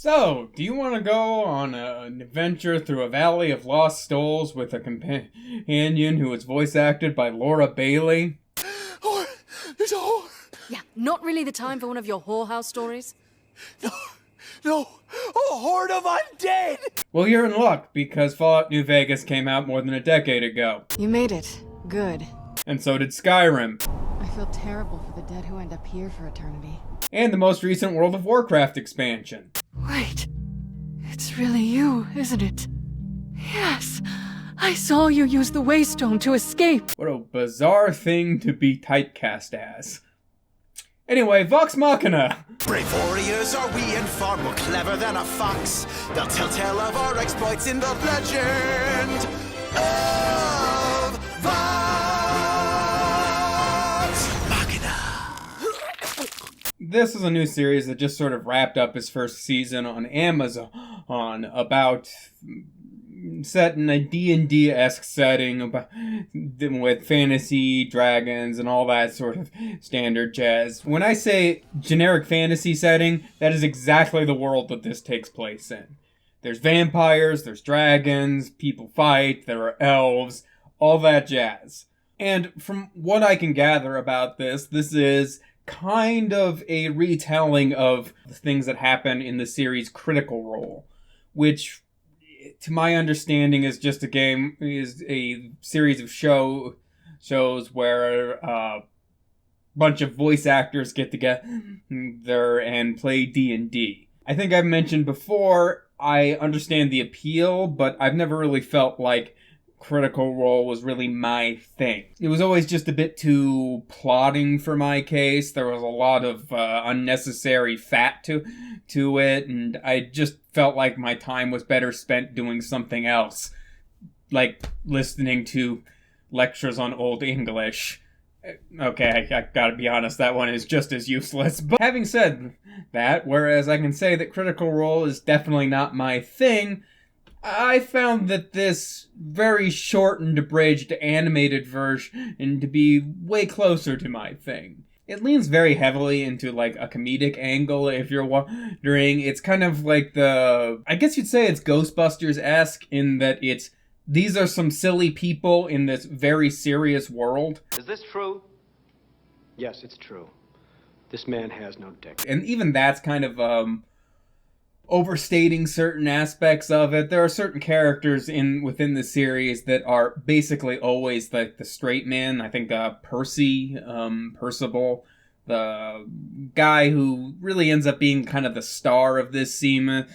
So, do you want to go on an adventure through a valley of lost souls with a companion who is voice acted by Laura Bailey? Oh, there's a whore. Yeah, not really the time for one of your whorehouse stories. No, a horde of undead! Well, you're in luck, because Fallout New Vegas came out more than a decade ago. You made it. Good. And so did Skyrim. I feel terrible for the dead who end up here for eternity. And the most recent World of Warcraft expansion. Wait. It's really you, isn't it? Yes. I saw you use the Waystone to escape. What a bizarre thing to be typecast as. Anyway, Vox Machina! Brave warriors are we and far more clever than a fox. They'll tell of our exploits in the legend of Vox Machina. This is a new series that just sort of wrapped up its first season on Amazon about set in a D&D-esque setting about, with fantasy, dragons, and all that sort of standard jazz. When I say generic fantasy setting, that is exactly the world that this takes place in. There's vampires, there's dragons, people fight, there are elves, all that jazz. And from what I can gather about this is kind of a retelling of the things that happen in the series Critical Role, which, to my understanding, is just a series of shows where a bunch of voice actors get together and play D&D. I think I've mentioned before, I understand the appeal, but I've never really felt like Critical Role was really my thing. It was always just a bit too plotting for my case. There was a lot of unnecessary fat to it, and I just felt like my time was better spent doing something else, like listening to lectures on Old English. Okay, I gotta be honest, that one is just as useless. But having said that, whereas I can say that Critical Role is definitely not my thing, I found that this very shortened, abridged, animated version to be way closer to my thing. It leans very heavily into, like, a comedic angle, if you're wondering. It's kind of like I guess you'd say it's Ghostbusters-esque in that these are some silly people in this very serious world. Is this true? Yes, it's true. This man has no dick. And even that's kind of, overstating certain aspects of it. There are certain characters within the series that are basically always like the straight man. I think Percival, the guy who really ends up being kind of the star of this season,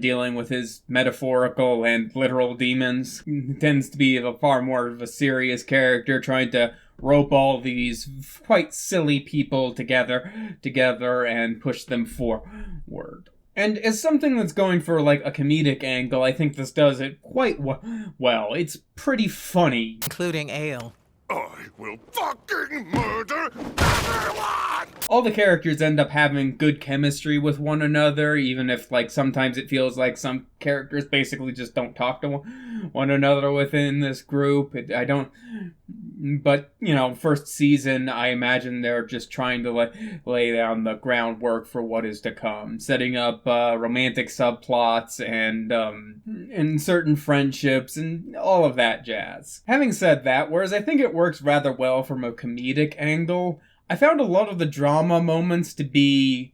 dealing with his metaphorical and literal demons, tends to be far more of a serious character, trying to rope all these quite silly people together and push them forward. And as something that's going for, like, a comedic angle, I think this does it quite well. It's pretty funny. Including ale. I will fucking murder everyone! All the characters end up having good chemistry with one another, even if, like, sometimes it feels like some characters basically just don't talk to one another within this group. But, first season, I imagine they're just trying to lay down the groundwork for what is to come, setting up romantic subplots and certain friendships and all of that jazz. Having said that, whereas I think it works rather well from a comedic angle, I found a lot of the drama moments to be,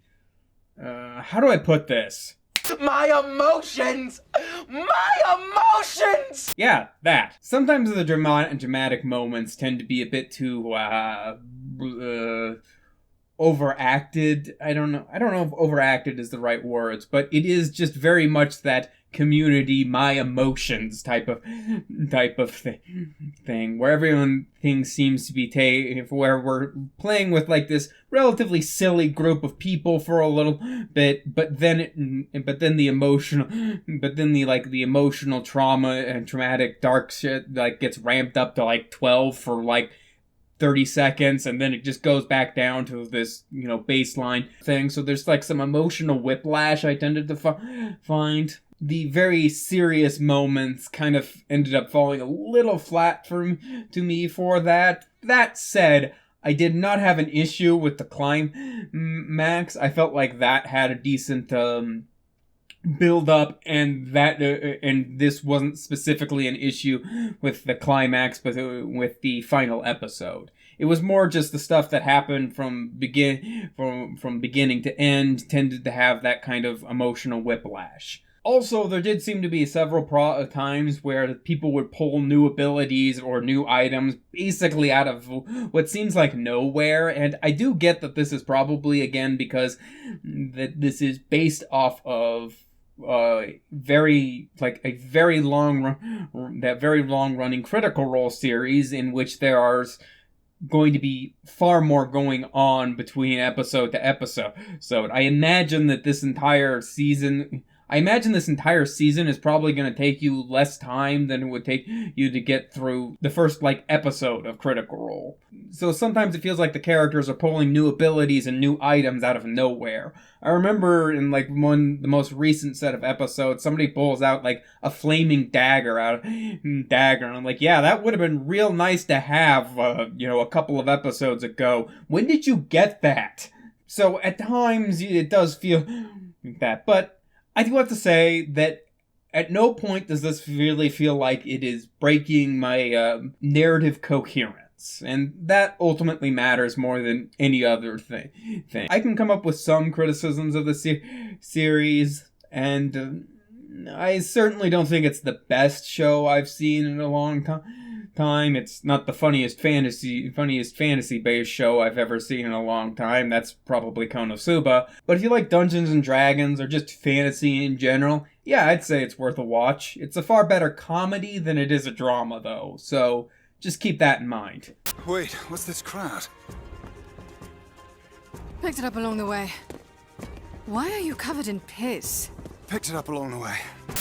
how do I put this? My emotions! My emotions! Yeah, that. Sometimes the dramatic moments tend to be a bit too, overacted. I don't know if overacted is the right words, but it is just very much that Community, my emotions type of thing, where everything seems to be where we're playing with like this relatively silly group of people for a little bit, but then the emotional trauma and traumatic dark shit like gets ramped up to like 12 for like 30 seconds, and then it just goes back down to this, baseline thing. So there's like some emotional whiplash I tended to find. The very serious moments kind of ended up falling a little flat to me for that. That said, I did not have an issue with the climax. I felt like that had a decent build up, and that and this wasn't specifically an issue with the climax, but with the final episode. It was more just the stuff that happened from beginning to end tended to have that kind of emotional whiplash. Also, there did seem to be several times where people would pull new abilities or new items basically out of what seems like nowhere, and I do get that this is probably, again, because that this is based off of very long running Critical Role series in which there are going to be far more going on between episode to episode. So I imagine this entire season is probably going to take you less time than it would take you to get through the first, episode of Critical Role. So sometimes it feels like the characters are pulling new abilities and new items out of nowhere. I remember in, the most recent set of episodes, somebody pulls out, a flaming dagger, and I'm like, yeah, that would have been real nice to have, a couple of episodes ago. When did you get that? So at times, it does feel like that, but I do have to say that at no point does this really feel like it is breaking my narrative coherence, and that ultimately matters more than any other thing. I can come up with some criticisms of the series, and I certainly don't think it's the best show I've seen in a long time. It's not the funniest fantasy-based show I've ever seen in a long time. That's probably Konosuba. But if you like Dungeons and Dragons or just fantasy in general, yeah, I'd say it's worth a watch. It's a far better comedy than it is a drama, though. So just keep that in mind. Wait, what's this crowd? Picked it up along the way. Why are you covered in piss? Picked it up along the way.